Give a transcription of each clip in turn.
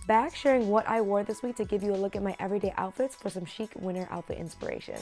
back sharing what I wore this week to give you a look at my everyday outfits for some chic winter outfit inspiration.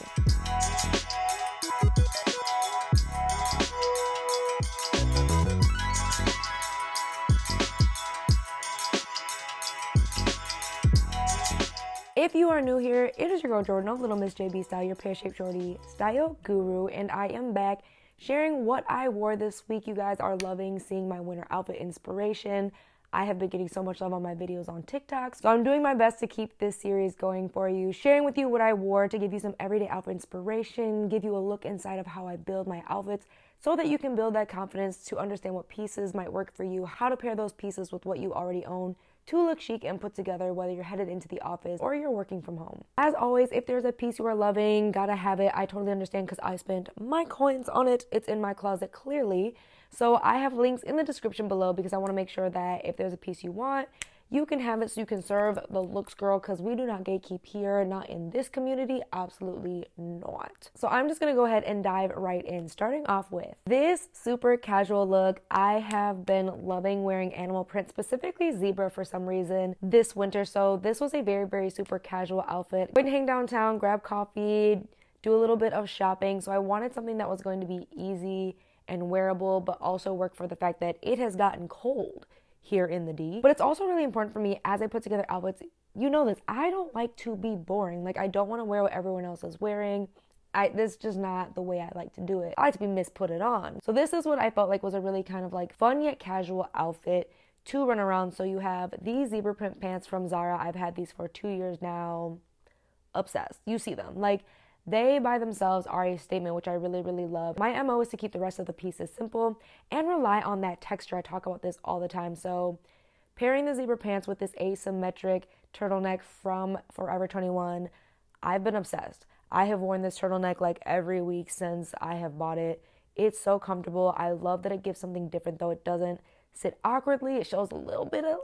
If you are new here, it is your girl Jordan of Little Miss JB Style, your pear-shaped shorty style guru, and I am back sharing what I wore this week. You guys are loving seeing my winter outfit inspiration. I have been getting so much love on my videos on TikTok, so I'm doing my best to keep this series going for you, sharing with you what I wore to give you some everyday outfit inspiration, give you a look inside of how I build my outfits so that you can build that confidence to understand what pieces might work for you, how to pair those pieces with what you already own to look chic and put together, whether you're headed into the office or you're working from home. As always, if there's a piece you are loving, gotta have it. I totally understand because I spent my coins on it. It's in my closet clearly. So I have links in the description below because I want to make sure that if there's a piece you want, you can have it so you can serve the looks girl, because we do not gatekeep here, not in this community, absolutely not. So I'm just gonna go ahead and dive right in, starting off with this super casual look. I have been loving wearing animal print, specifically zebra for some reason this winter. So this was a very super casual outfit. Went to hang downtown, grab coffee, do a little bit of shopping. So I wanted something that was going to be easy and wearable, but also work for the fact that it has gotten cold here in the D. But it's also really important for me as I put together outfits. You know this, I don't like to be boring. Like, I don't want to wear what everyone else is wearing. This is just not the way I like to do it. I like to be put it on. So this is what I felt like was a really kind of like fun yet casual outfit to run around. So you have these zebra print pants from Zara. I've had these for 2 years now. Obsessed. You see them. Like, they by themselves are a statement, which I really love. My MO is to keep the rest of the pieces simple and rely on that texture. I talk about this all the time. So pairing the zebra pants with this asymmetric turtleneck from Forever 21, I've been obsessed. I have worn this turtleneck like every week since I have bought it. It's so comfortable. I love that it gives something different, though it doesn't sit awkwardly. It shows a little bit of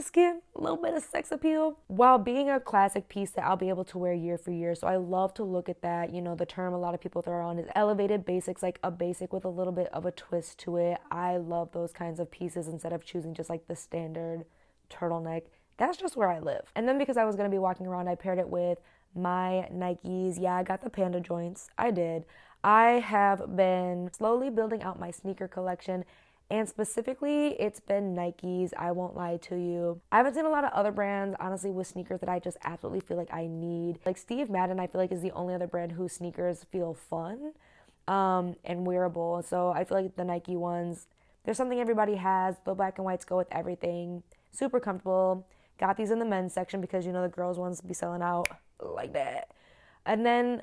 skin, a little bit of sex appeal, while being a classic piece that I'll be able to wear year for year. So I love to look at that. You know, the term a lot of people throw on is elevated basics, like a basic with a little bit of a twist to it. I love those kinds of pieces instead of choosing just like the standard turtleneck. That's just where I live. And then because I was going to be walking around, I paired it with my Nikes. Yeah, I got the panda joints. I did. I have been slowly building out my sneaker collection, and specifically, it's been Nikes. I won't lie to you. I haven't seen a lot of other brands, honestly, with sneakers that I just absolutely feel like I need. Like Steve Madden, I feel like is the only other brand whose sneakers feel fun and wearable. So I feel like the Nike ones, there's something everybody has. The black and whites go with everything. Super comfortable. Got these in the men's section because, you know, the girls ones be selling out like that. And then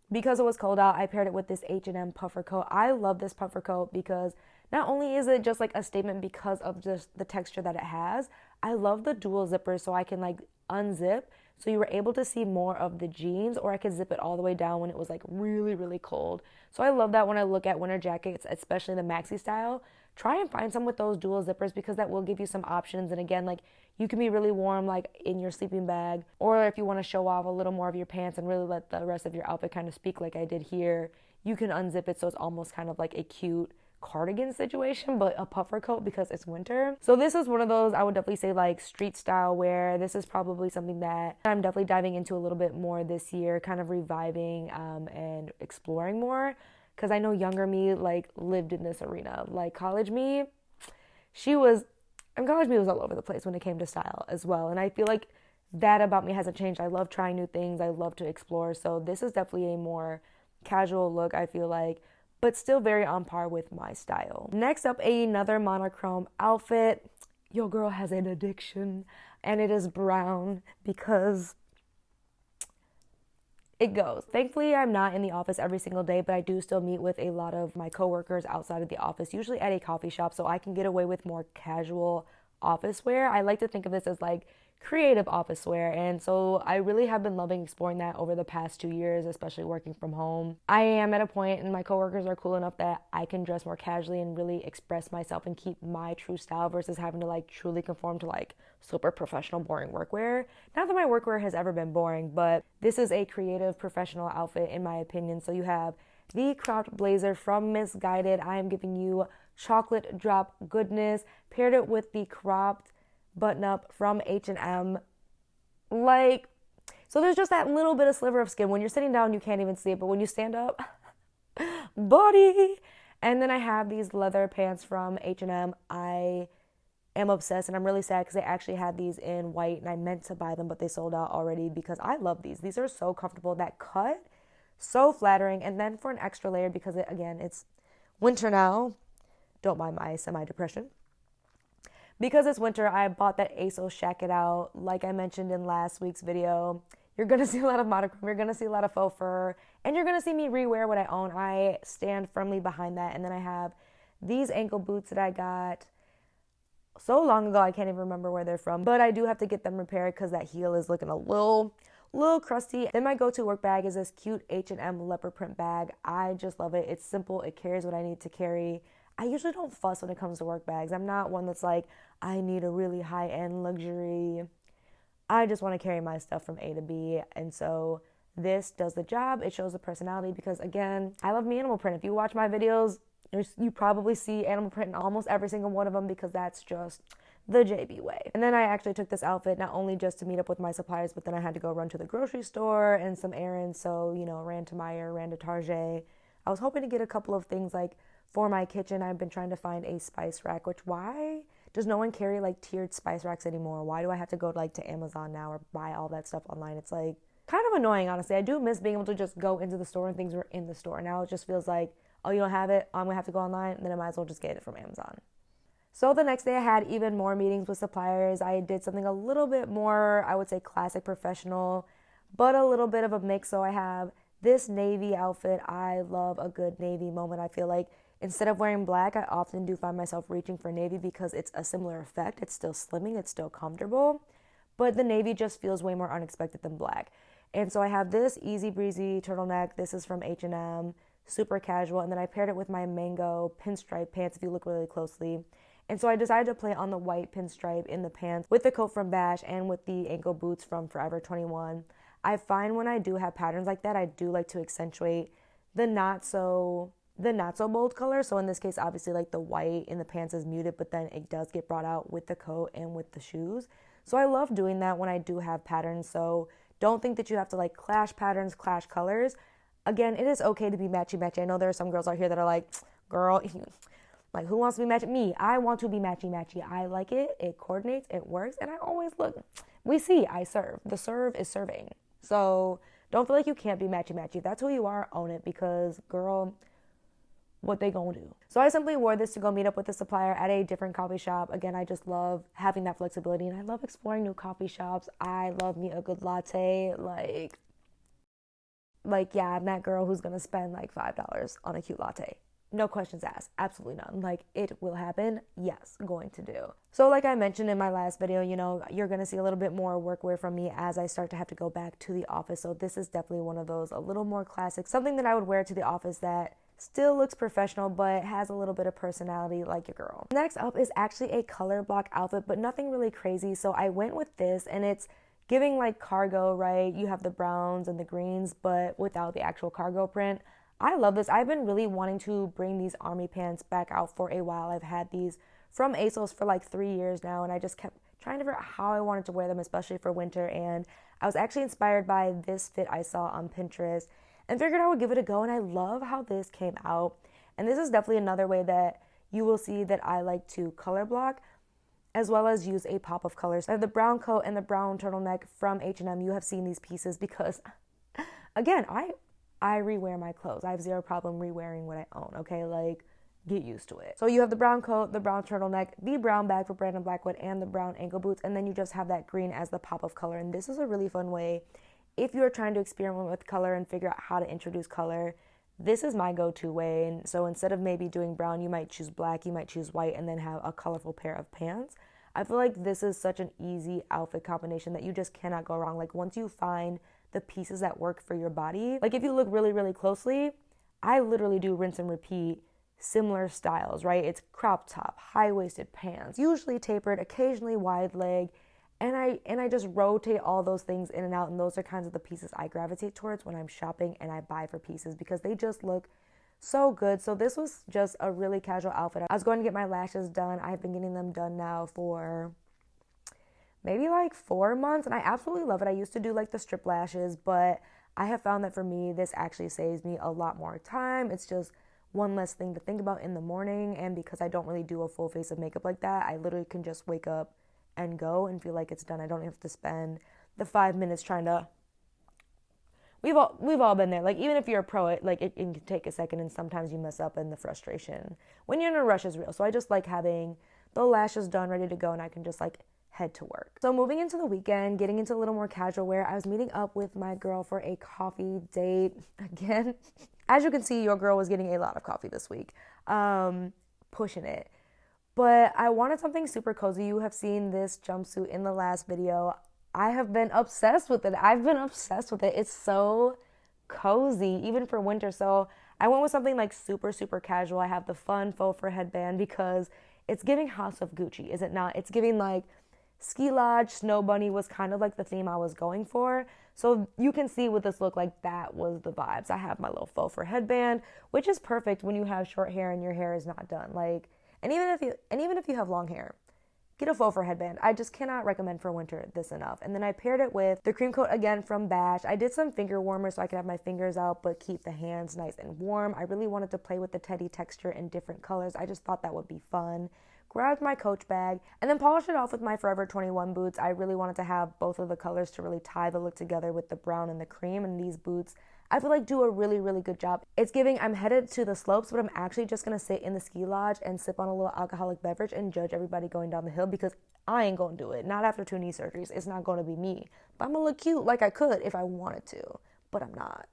because it was cold out, I paired it with this H&M puffer coat. I love this puffer coat because not only is it just like a statement because of just the texture that it has, I love the dual zippers so I can like unzip so you were able to see more of the jeans, or I could zip it all the way down when it was like really cold. So I love that when I look at winter jackets, especially the maxi style. Try and find some with those dual zippers because that will give you some options. And again, like you can be really warm like in your sleeping bag, or if you want to show off a little more of your pants and really let the rest of your outfit kind of speak like I did here, you can unzip it so it's almost kind of like a cute cardigan situation, but a puffer coat because it's winter. So this is one of those, I would definitely say, like street style wear. This is probably something that I'm definitely diving into a little bit more this year, kind of reviving and exploring more, because I know younger me like lived in this arena. Like college me, college me was all over the place when it came to style as well, and I feel like that about me hasn't changed. I love trying new things. I love to explore. So this is definitely a more casual look, I feel like, but still very on par with my style. Next up, another monochrome outfit. Your girl has an addiction, and it is brown because it goes. Thankfully, I'm not in the office every single day, but I do still meet with a lot of my coworkers outside of the office, usually at a coffee shop, so I can get away with more casual office wear. I like to think of this as like creative office wear, and so I really have been loving exploring that over the past 2 years, especially working from home. I am at a point, and my coworkers are cool enough that I can dress more casually and really express myself and keep my true style versus having to like truly conform to like super professional boring workwear. Not that my workwear has ever been boring, but this is a creative professional outfit in my opinion. So you have the cropped blazer from Misguided. I am giving you chocolate drop goodness. Paired it with the cropped button up from H&M. Like, so there's just that little bit of sliver of skin. When you're sitting down, you can't even see it, but when you stand up, body. And then I have these leather pants from H&M. I am obsessed, and I'm really sad because they actually had these in white, and I meant to buy them, but they sold out already because I love these. These are so comfortable. That cut, so flattering. And then for an extra layer, because it's winter now. Don't mind my semi-depression. Because it's winter, I bought that ASOS Shack It Out. Like I mentioned in last week's video, you're going to see a lot of monochrome, you're going to see a lot of faux fur, and you're going to see me rewear what I own. I stand firmly behind that. And then I have these ankle boots that I got so long ago, I can't even remember where they're from, but I do have to get them repaired because that heel is looking a little crusty. Then my go-to work bag is this cute H&M leopard print bag. I just love it. It's simple. It carries what I need to carry. I usually don't fuss when it comes to work bags. I'm not one that's like, I need a really high-end luxury. I just want to carry my stuff from A to B. And so this does the job. It shows the personality because, again, I love me animal print. If you watch my videos, you probably see animal print in almost every single one of them because that's just the JB way. And then I actually took this outfit not only just to meet up with my suppliers, but then I had to go run to the grocery store and some errands. So, ran to Meyer, ran to Target. I was hoping to get a couple of things like for my kitchen. I've been trying to find a spice rack, which why does no one carry like tiered spice racks anymore? Why do I have to go to Amazon now or buy all that stuff online? It's like kind of annoying, honestly. I do miss being able to just go into the store and things were in the store. Now it just feels like, oh, you don't have it? I'm going to have to go online, and then I might as well just get it from Amazon. So the next day I had even more meetings with suppliers. I did something a little bit more, I would say classic professional, but a little bit of a mix. So I have this navy outfit. I love a good navy moment. I feel like instead of wearing black, I often do find myself reaching for navy because it's a similar effect. It's still slimming, it's still comfortable, but the navy just feels way more unexpected than black. And so I have this easy breezy turtleneck. This is from H&M. Super casual, and then I paired it with my mango pinstripe pants if you look really closely. And so I decided to play on the white pinstripe in the pants with the coat from Bash and with the ankle boots from Forever 21. I find when I do have patterns like that, I do like to accentuate the not so bold color. So in this case, obviously like the white in the pants is muted, but then it does get brought out with the coat and with the shoes. So I love doing that when I do have patterns. So don't think that you have to like clash patterns, clash colors. Again, it is okay to be matchy-matchy. I know there are some girls out here that are like, girl, like who wants to be matchy? Me, I want to be matchy-matchy. I like it. It coordinates. It works. And I always look. We see, I serve. The serve is serving. So don't feel like you can't be matchy-matchy. If that's who you are, own it because, girl, what they gonna do? So I simply wore this to go meet up with a supplier at a different coffee shop. Again, I just love having that flexibility and I love exploring new coffee shops. I love me a good latte. Like, yeah, I'm that girl who's going to spend like $5 on a cute latte. No questions asked. Absolutely none. Like, it will happen. Yes, going to do. So like I mentioned in my last video, you're going to see a little bit more workwear from me as I start to have to go back to the office. So this is definitely one of those a little more classic, something that I would wear to the office that still looks professional, but has a little bit of personality like your girl. Next up is actually a color block outfit, but nothing really crazy. So I went with this and it's giving like cargo, right? You have the browns and the greens, but without the actual cargo print. I love this. I've been really wanting to bring these army pants back out for a while. I've had these from ASOS for like 3 years now, and I just kept trying to figure out how I wanted to wear them, especially for winter. And I was actually inspired by this fit I saw on Pinterest and figured I would give it a go. And I love how this came out. And this is definitely another way that you will see that I like to color block, as well as use a pop of colors. I have the brown coat and the brown turtleneck from H&M. You have seen these pieces because, again, I rewear my clothes. I have zero problem rewearing what I own, okay? Like, get used to it. So you have the brown coat, the brown turtleneck, the brown bag for Brandon Blackwood, and the brown ankle boots, and then you just have that green as the pop of color. And this is a really fun way if you're trying to experiment with color and figure out how to introduce color. This is my go-to way. And so instead of maybe doing brown, you might choose black, you might choose white, and then have a colorful pair of pants. I feel like this is such an easy outfit combination that you just cannot go wrong. Like once you find the pieces that work for your body, like if you look really, really closely, I literally do rinse and repeat similar styles, right? It's crop top, high-waisted pants, usually tapered, occasionally wide leg, and I just rotate all those things in and out, and those are kinds of the pieces I gravitate towards when I'm shopping and I buy for pieces because they just look so good. So this was just a really casual outfit. I was going to get my lashes done. I've been getting them done now for maybe like 4 months, and I absolutely love it. I used to do like the strip lashes, but I have found that for me, this actually saves me a lot more time. It's just one less thing to think about in the morning, and because I don't really do a full face of makeup like that, I literally can just wake up and go and feel like it's done. I don't have to spend the 5 minutes trying to. We've all been there. Like, even if you're a pro, it can take a second, and sometimes you mess up, and the frustration when you're in a rush is real. So I just like having the lashes done, ready to go, and I can just like head to work. So moving into the weekend, getting into a little more casual wear, I was meeting up with my girl for a coffee date again. As you can see, your girl was getting a lot of coffee this week, pushing it. But I wanted something super cozy. You have seen this jumpsuit in the last video. I have been obsessed with it. I've been obsessed with it. It's so cozy, even for winter. So I went with something like super, super casual. I have the fun faux fur headband because it's giving House of Gucci, is it not? It's giving like Ski Lodge, Snow Bunny was kind of like the theme I was going for. So you can see with this look, like that was the vibes. I have my little faux fur headband, which is perfect when you have short hair and your hair is not done. Like, and even if you have long hair, get a faux fur headband. I just cannot recommend for winter this enough. And then I paired it with the cream coat again from Bash. I did some finger warmers so I could have my fingers out but keep the hands nice and warm. I really wanted to play with the teddy texture in different colors. I just thought that would be fun. Grabbed my Coach bag and then polished it off with my Forever 21 boots. I really wanted to have both of the colors to really tie the look together with the brown and the cream, and these boots I feel like do a really, really good job. It's giving I'm headed to the slopes, but I'm actually just going to sit in the ski lodge and sip on a little alcoholic beverage and judge everybody going down the hill, because I ain't going to do it. Not after 2 knee surgeries. It's not going to be me. But I'm going to look cute like I could if I wanted to, but I'm not.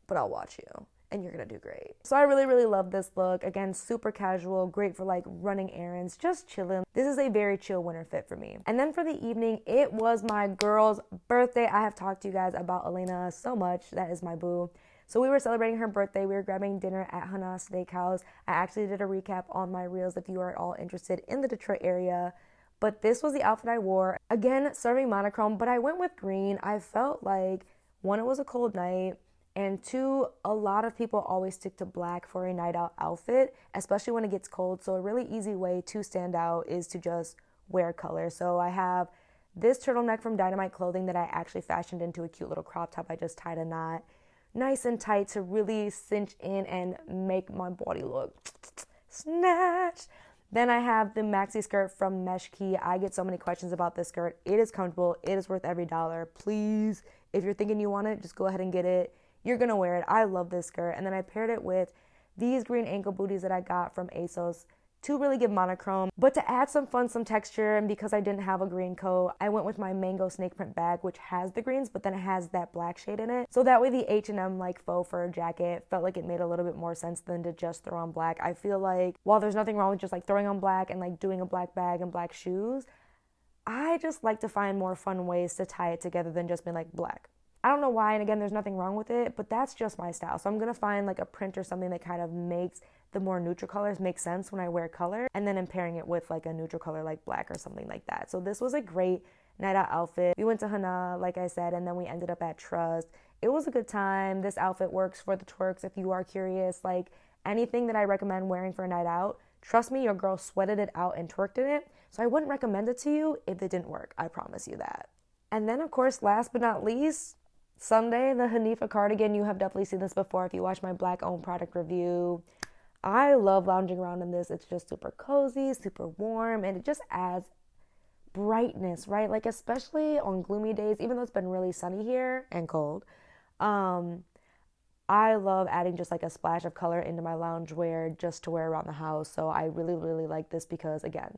But I'll watch you, and you're going to do great. So I really, really love this look. Again, super casual, great for like running errands, just chilling. This is a very chill winter fit for me. And then for the evening, it was my girl's birthday. I have talked to you guys about Elena so much. That is my boo. So we were celebrating her birthday. We were grabbing dinner at Hana Steakhouse. I actually did a recap on my reels if you are at all interested in the Detroit area. But this was the outfit I wore. Again, serving monochrome, but I went with green. I felt like, one, it was a cold night, and two, a lot of people always stick to black for a night out outfit, especially when it gets cold. So a really easy way to stand out is to just wear color. So I have this turtleneck from Dynamite Clothing that I actually fashioned into a cute little crop top. I just tied a knot nice and tight to really cinch in and make my body look snatched. Then I have the maxi skirt from Mesh Key. I get so many questions about this skirt. It is comfortable. It is worth every dollar. Please, if you're thinking you want it, just go ahead and get it. You're going to wear it. I love this skirt. And then I paired it with these green ankle booties that I got from ASOS to really give monochrome. But to add some fun, some texture, and because I didn't have a green coat, I went with my mango snake print bag, which has the greens, but then it has that black shade in it. So that way the H&M like faux fur jacket felt like it made a little bit more sense than to just throw on black. I feel like while there's nothing wrong with just like throwing on black and like doing a black bag and black shoes, I just like to find more fun ways to tie it together than just being like black. I don't know why, and again, there's nothing wrong with it, but that's just my style. So I'm going to find like a print or something that kind of makes the more neutral colors make sense when I wear color, and then I'm pairing it with like a neutral color like black or something like that. So this was a great night out outfit. We went to Hana, like I said, and then we ended up at Trust. It was a good time. This outfit works for the twerks if you are curious. Like anything that I recommend wearing for a night out, trust me, your girl sweated it out and twerked in it. So I wouldn't recommend it to you if it didn't work. I promise you that. And then, of course, last but not least, Sunday, the Hanifa cardigan. You have definitely seen this before if you watch my black-owned product review. I love lounging around in this. It's just super cozy, super warm, and it just adds brightness, right? Like, especially on gloomy days, even though it's been really sunny here and cold, I love adding just like a splash of color into my loungewear just to wear around the house. So I really, really like this because, again,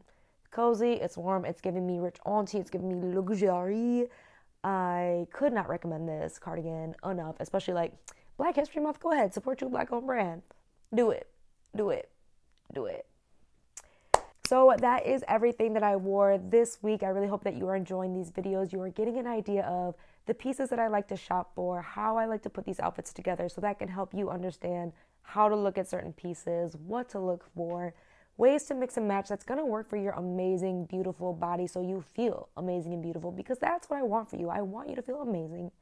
cozy, it's warm, it's giving me rich auntie, it's giving me luxury. I could not recommend this cardigan enough, especially like Black History Month. Go ahead, support your black-owned brand. Do it. Do it. Do it. So that is everything that I wore this week. I really hope that you are enjoying these videos. You are getting an idea of the pieces that I like to shop for, how I like to put these outfits together, so that can help you understand how to look at certain pieces, what to look for, ways to mix and match that's going to work for your amazing, beautiful body so you feel amazing and beautiful, because that's what I want for you. I want you to feel amazing,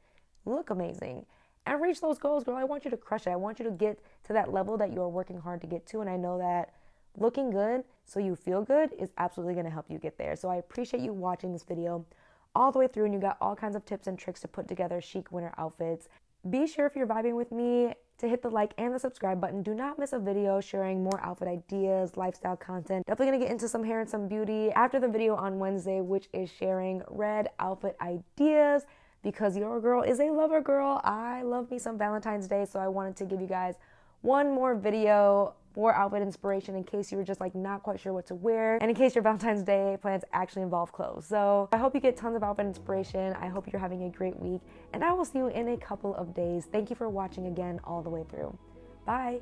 look amazing, and reach those goals, girl. I want you to crush it. I want you to get to that level that you are working hard to get to, and I know that looking good so you feel good is absolutely going to help you get there. So I appreciate you watching this video. all the way through and you got all kinds of tips and tricks to put together chic winter outfits. Be sure if you're vibing with me to hit the like and the subscribe button. Do not miss a video sharing more outfit ideas, lifestyle content. Definitely gonna get into some hair and some beauty after the video on Wednesday, which is sharing red outfit ideas because your girl is a lover girl. I love me some Valentine's Day, so I wanted to give you guys one more video for outfit inspiration in case you were just like not quite sure what to wear and in case your Valentine's Day plans actually involve clothes. So I hope you get tons of outfit inspiration. I hope you're having a great week and I will see you in a couple of days. Thank you for watching again all the way through. Bye.